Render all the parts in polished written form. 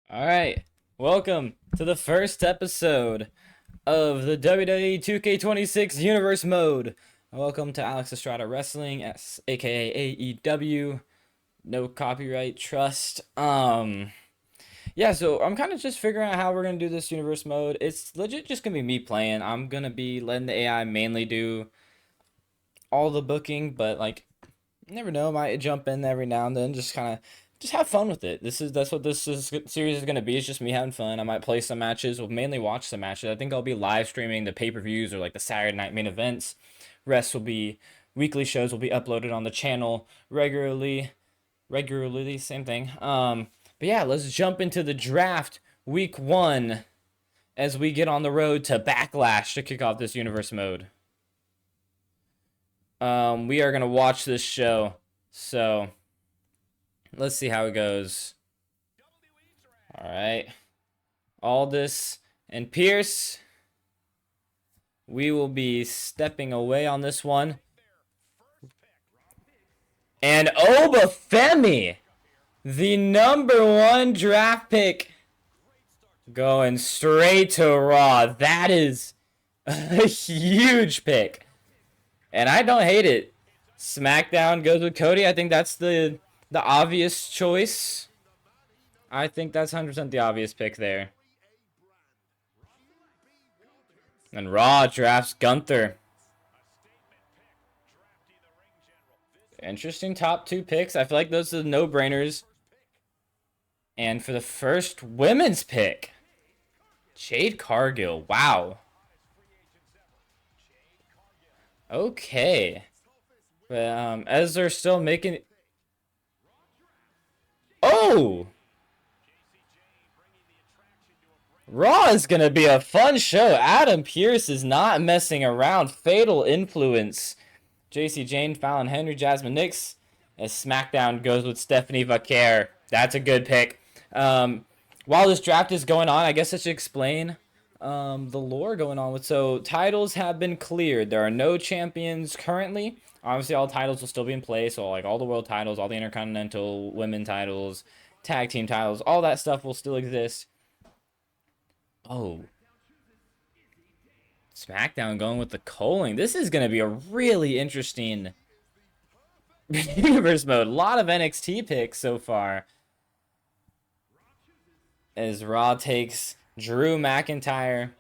All right, welcome to the first episode of the WWE 2K26 Universe Mode. Welcome to Alex Estrada Wrestling, aka AEW. No copyright trust. Yeah. So I'm kind of just figuring out how we're gonna do this Universe Mode. It's legit just gonna be me playing. I'm gonna be letting the AI mainly do all the booking, but like, you never know, might jump in every now and then, just have fun with it. That's what series is gonna be. It's just me having fun. I might play some matches. We'll mainly watch some matches. I think I'll be live streaming the pay-per-views or like the Saturday night main events. Rest will be weekly shows will be uploaded on the channel regularly. Regularly, same thing. But yeah, let's jump into the draft week 1 as we get on the road to Backlash to kick off this universe mode. We are gonna watch this show, so let's see how it goes. All right, Aldis and Pierce. We will be stepping away on this one. And Obafemi, the #1 draft pick, going straight to Raw. That is a huge pick. And I don't hate it. SmackDown goes with Cody. I think that's the obvious choice. I think that's 100% the obvious pick there. And Raw drafts Gunther. Interesting top 2 picks. I feel like those are the no-brainers. And for the first women's pick, Jade Cargill. Wow. Okay. But as they're still making... Oh! Raw is going to be a fun show. Adam Pearce is not messing around. Fatal Influence. Jacy Jayne, Fallon Henry, Jasmine Nix. As SmackDown goes with Stephanie Vaquer. That's a good pick. While this draft is going on, I guess I should explain the lore going on with. So titles have been cleared. There are no champions currently. Obviously, all titles will still be in place. So like all the world titles, all the intercontinental women titles, tag team titles, all that stuff will still exist. Oh. SmackDown going with the Coling. This is going to be a really interesting universe mode. A lot of NXT picks so far. As Raw takes Drew McIntyre.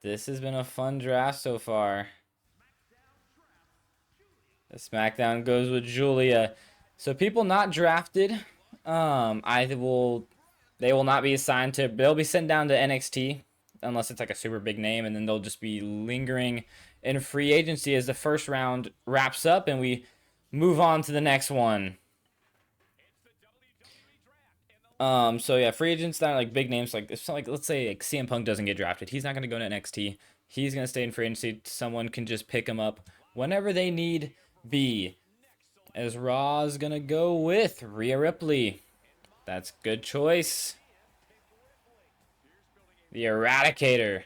This has been a fun draft so far. The SmackDown goes with Julia. So people not drafted, they will not be assigned to. They'll be sent down to NXT unless it's like a super big name, and then they'll just be lingering in free agency as the first round wraps up and we move on to the next one. So yeah, free agents that are like big names, like if like let's say like CM Punk doesn't get drafted, he's not gonna go to NXT. He's gonna stay in free agency. Someone can just pick him up whenever they need be. As Raw's gonna go with Rhea Ripley. That's good choice. The Eradicator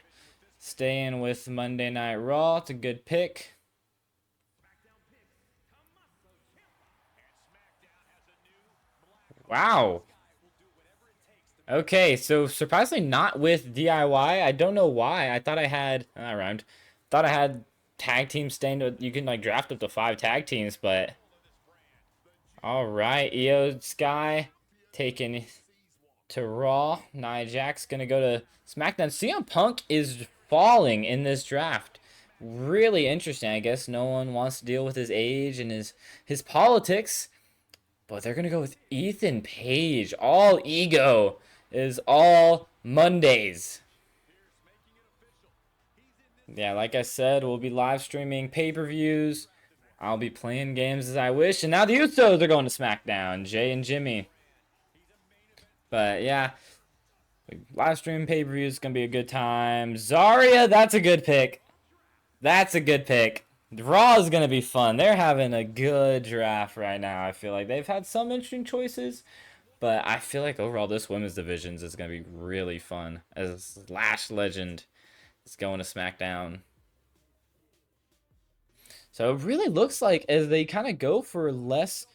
staying with Monday Night Raw. It's a good pick. Wow. Okay, so surprisingly not with DIY. I don't know why. I thought I had... That rhymed. Thought I had tag teams staying... You can like draft up to 5 tag teams, but... Alright, Io Sky taken to Raw. Nia Jax gonna go to SmackDown. CM Punk is falling in this draft. Really interesting. I guess no one wants to deal with his age and his politics. But they're gonna go with Ethan Page. All ego is all Mondays. Yeah, like I said, we'll be live streaming pay-per-views. I'll be playing games as I wish. And now the Usos are going to SmackDown. Jay and Jimmy. But yeah, live stream pay-per-view is going to be a good time. Zarya, that's a good pick. That's a good pick. Raw is going to be fun. They're having a good draft right now. I feel like they've had some interesting choices. But I feel like overall this women's divisions is going to be really fun. As Lash Legend is going to SmackDown. So it really looks like as they kind of go for less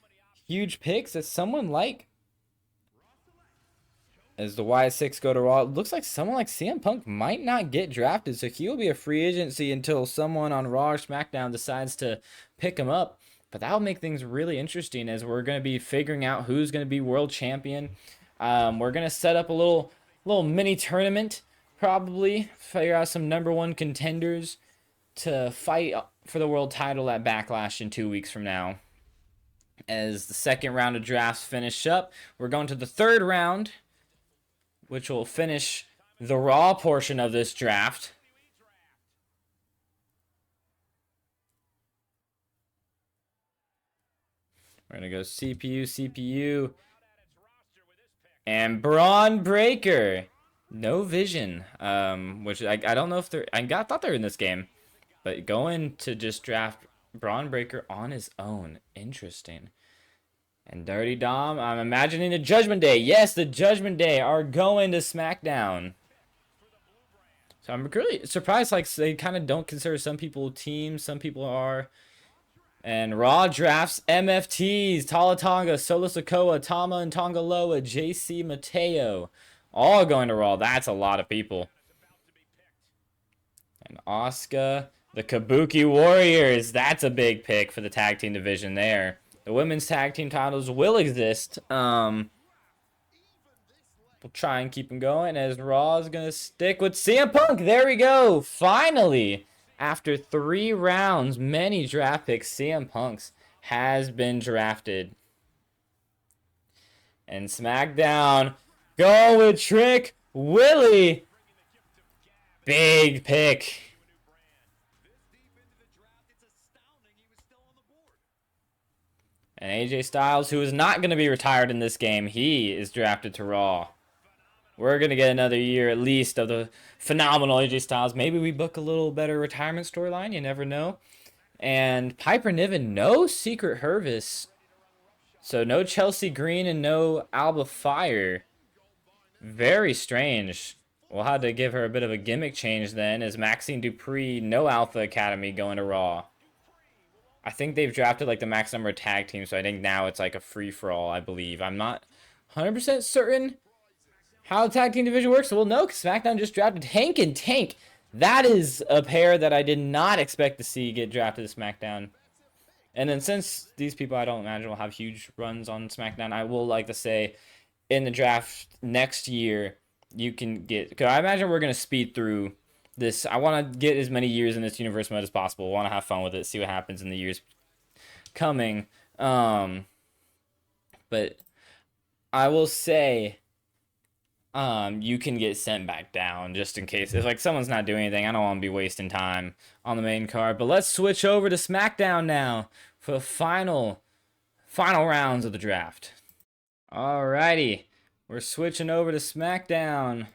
huge picks that someone like, as the Y6 go to Raw, it looks like someone like CM Punk might not get drafted, so he'll be a free agency until someone on Raw or SmackDown decides to pick him up. But that'll make things really interesting as we're going to be figuring out who's going to be world champion. We're going to set up a little mini tournament, probably figure out some #1 contenders to fight for the world title at Backlash in 2 weeks from now. As the second round of drafts finish up, we're going to the third round, which will finish the Raw portion of this draft. We're going to go CPU, and Braun Breaker. No vision, which I don't know if they're... I thought they were in this game, but going to just draft Braun Breaker on his own. Interesting. And Dirty Dom, I'm imagining the Judgment Day. Yes, the Judgment Day are going to SmackDown. So I'm really surprised, like, they kind of don't consider some people teams, some people are. And Raw drafts MFTs, Tala Tonga, Solo Sikoa, Tama and Tongaloa, JC Mateo. All going to Raw. That's a lot of people. And Asuka, the Kabuki Warriors. That's a big pick for the tag team division there. The women's tag team titles will exist. We'll try and keep them going as Raw is going to stick with CM Punk. There we go. Finally, after 3 rounds, many draft picks, CM Punk's has been drafted. And SmackDown, go with Trick Willie. Big pick. And AJ Styles, who is not going to be retired in this game, he is drafted to Raw. We're going to get another year at least of the phenomenal AJ Styles. Maybe we book a little better retirement storyline. You never know. And Piper Niven, no Secret Hervis. So no Chelsea Green and no Alba Fire. Very strange. We'll have to give her a bit of a gimmick change then, as Maxine Dupree, no Alpha Academy, going to Raw. I think they've drafted like the max number of tag teams, so I think now it's like a free-for-all, I believe. I'm not 100% certain how the tag team division works. So we'll know because SmackDown just drafted Hank and Tank. That is a pair that I did not expect to see get drafted to SmackDown. And then since these people I don't imagine will have huge runs on SmackDown, I will like to say in the draft next year, you can get... Because I imagine we're going to speed through this. I want to get as many years in this universe mode as possible. I want to have fun with it, see what happens in the years coming. But I will say you can get sent back down just in case. If like someone's not doing anything, I don't want to be wasting time on the main card. But let's switch over to SmackDown now for the final rounds of the draft. Alrighty, we're switching over to SmackDown.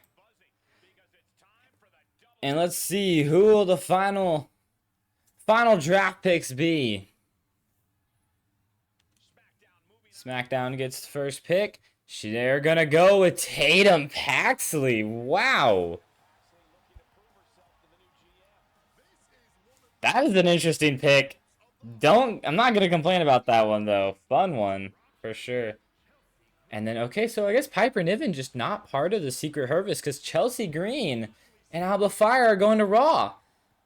And let's see, who will the final draft picks be? SmackDown gets the first pick. They're going to go with Tatum Paxley. Wow. That is an interesting pick. I'm not going to complain about that one, though. Fun one, for sure. And then, okay, so I guess Piper Niven just not part of the Secret Hervis because Chelsea Green and Alba Fire are going to Raw.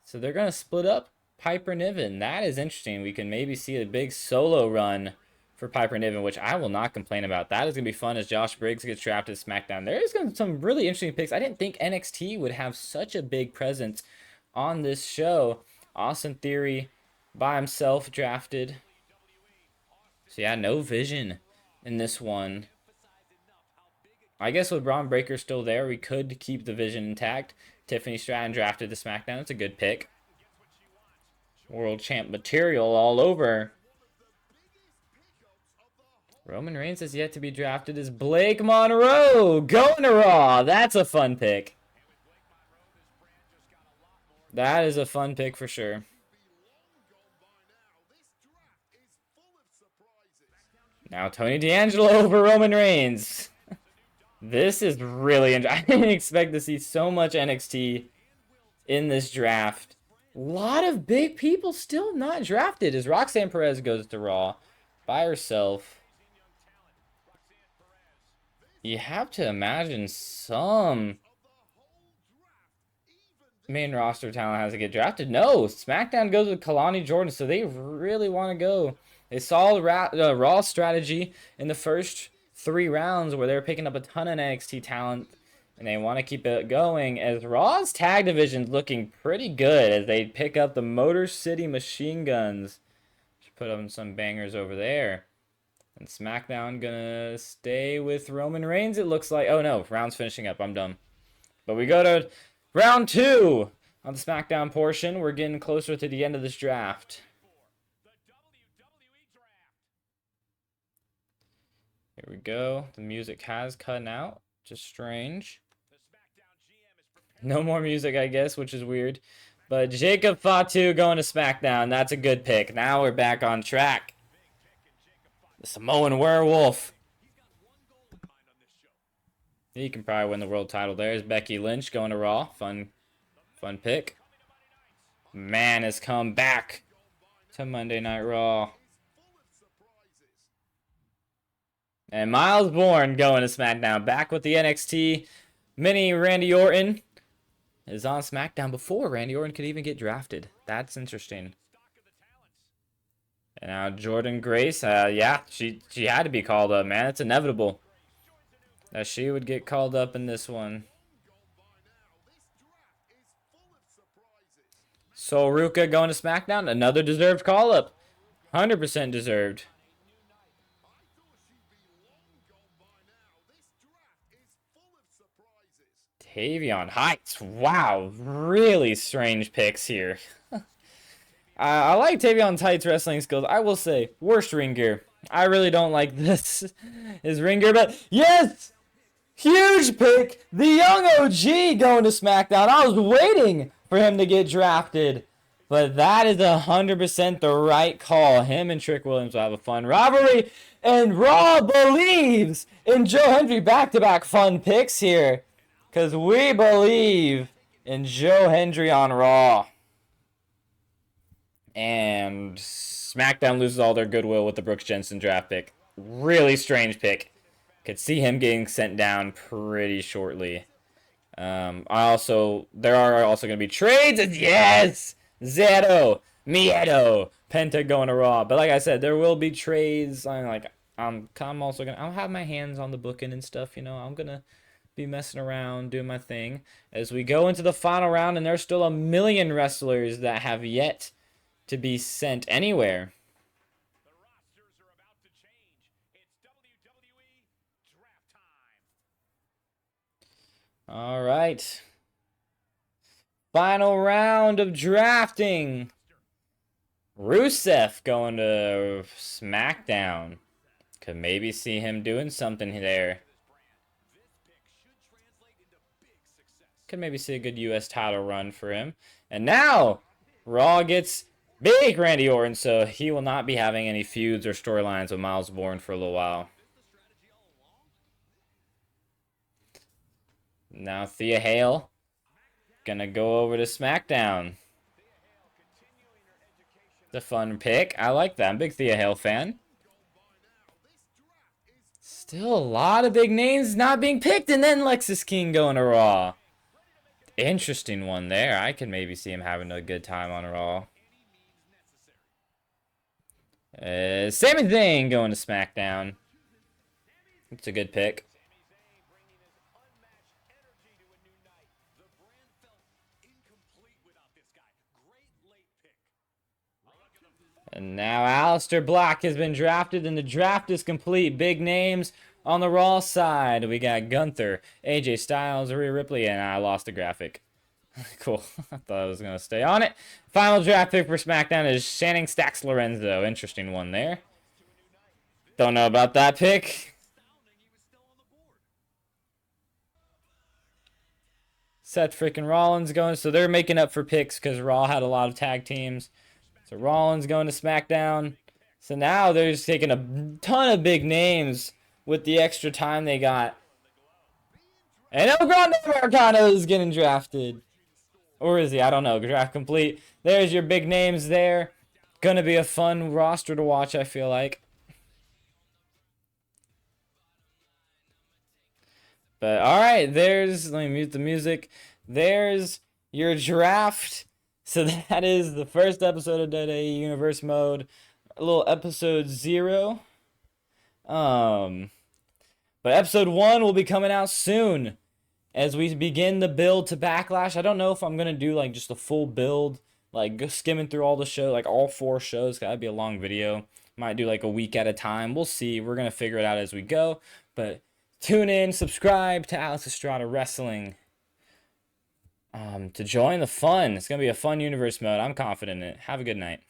So they're going to split up Piper Niven. That is interesting. We can maybe see a big solo run for Piper Niven, which I will not complain about. That is going to be fun as Josh Briggs gets drafted to SmackDown. There is going to be some really interesting picks. I didn't think NXT would have such a big presence on this show. Austin Theory by himself drafted. So yeah, no vision in this one. I guess with Braun Breaker still there, we could keep the vision intact. Tiffany Stratton drafted to SmackDown. It's a good pick. World champ material all over. Roman Reigns has yet to be drafted as Blake Monroe going to Raw. That's a fun pick. That is a fun pick for sure. Now Tony D'Angelo over Roman Reigns. This is really interesting. I didn't expect to see so much NXT in this draft. A lot of big people still not drafted as Roxanne Perez goes to Raw by herself. You have to imagine some main roster talent has to get drafted. No, SmackDown goes with Kalani Jordan, so they really want to go. They saw the Raw strategy in the first 3 rounds where they were picking up a ton of NXT talent, and they want to keep it going as Raw's tag division's looking pretty good as they pick up the Motor City Machine Guns. Should put on some bangers over there. And SmackDown gonna stay with Roman Reigns, it looks like. Oh no, round's finishing up. I'm dumb. But we go to round 2 on the SmackDown portion. We're getting closer to the end of this draft. Here we go. The music has cut out. Just strange. No more music, I guess, which is weird. But Jacob Fatu going to SmackDown. That's a good pick. Now we're back on track. The Samoan Werewolf. He can probably win the world title. There's Becky Lynch going to Raw. Fun pick. Man has come back to Monday Night Raw. And Miles Bourne going to SmackDown. Back with the NXT. Mini Randy Orton is on SmackDown before Randy Orton could even get drafted. That's interesting. And now Jordynne Grace. Yeah, she had to be called up, man. It's inevitable that she would get called up in this one. Sol Ruca going to SmackDown. Another deserved call-up. 100% deserved. Tavion Heights. Wow, really strange picks here. I like Tavion Heights' wrestling skills. I will say, worst ring gear. I really don't like this. His ring gear, but yes! Huge pick! The young OG going to SmackDown. I was waiting for him to get drafted. But that is 100% the right call. Him and Trick Williams will have a fun rivalry. And Raw believes in Joe Hendry. Back-to-back fun picks here. Because we believe in Joe Hendry on Raw. And SmackDown loses all their goodwill with the Brooks Jensen draft pick. Really strange pick. Could see him getting sent down pretty shortly. There are also going to be trades. And yes! Zero, Miedo, Penta going to Raw. But like I said, there will be trades. I'm also gonna. I'll have my hands on the booking and stuff. You know, I'm gonna be messing around, doing my thing as we go into the final round. And there's still a million wrestlers that have yet to be sent anywhere. The rosters are about to change. It's WWE draft time. All right. Final round of drafting. Rusev going to SmackDown. Could maybe see him doing something there. Could maybe see a good U.S. title run for him. And now, Raw gets big Randy Orton, so he will not be having any feuds or storylines with Miles Bourne for a little while. Now Thea Hale gonna go over to SmackDown. It's a fun pick. I like that. I'm a big Thea Hale fan. Still a lot of big names not being picked, and then Lexis King going to Raw. Interesting one there. I could maybe see him having a good time on Raw. Sami Zayn going to SmackDown. It's a good pick. And now Aleister Black has been drafted, and the draft is complete. Big names on the Raw side. We got Gunther, AJ Styles, Rhea Ripley, and I lost the graphic. Cool. I thought I was going to stay on it. Final draft pick for SmackDown is Channing Stacks Lorenzo. Interesting one there. Don't know about that pick. Seth freaking Rollins going. So they're making up for picks because Raw had a lot of tag teams. So Rollins going to SmackDown. So now they're just taking a ton of big names with the extra time they got. And El Grande Americano is getting drafted. Or is he? I don't know. Draft complete. There's your big names there. Gonna be a fun roster to watch, I feel like. But all right, let me mute the music. There's your draft. So that is the first episode of WWE Universe Mode, a little episode 0. But episode 1 will be coming out soon as we begin the build to Backlash. I don't know if I'm gonna do like just a full build, like skimming through all the show, like all 4 shows. That'd be a long video. Might do like a week at a time. We'll see. We're gonna figure it out as we go. But tune in, subscribe to Alex Estrada Wrestling. To join the fun. It's gonna be a fun universe mode. I'm confident in it. Have a good night.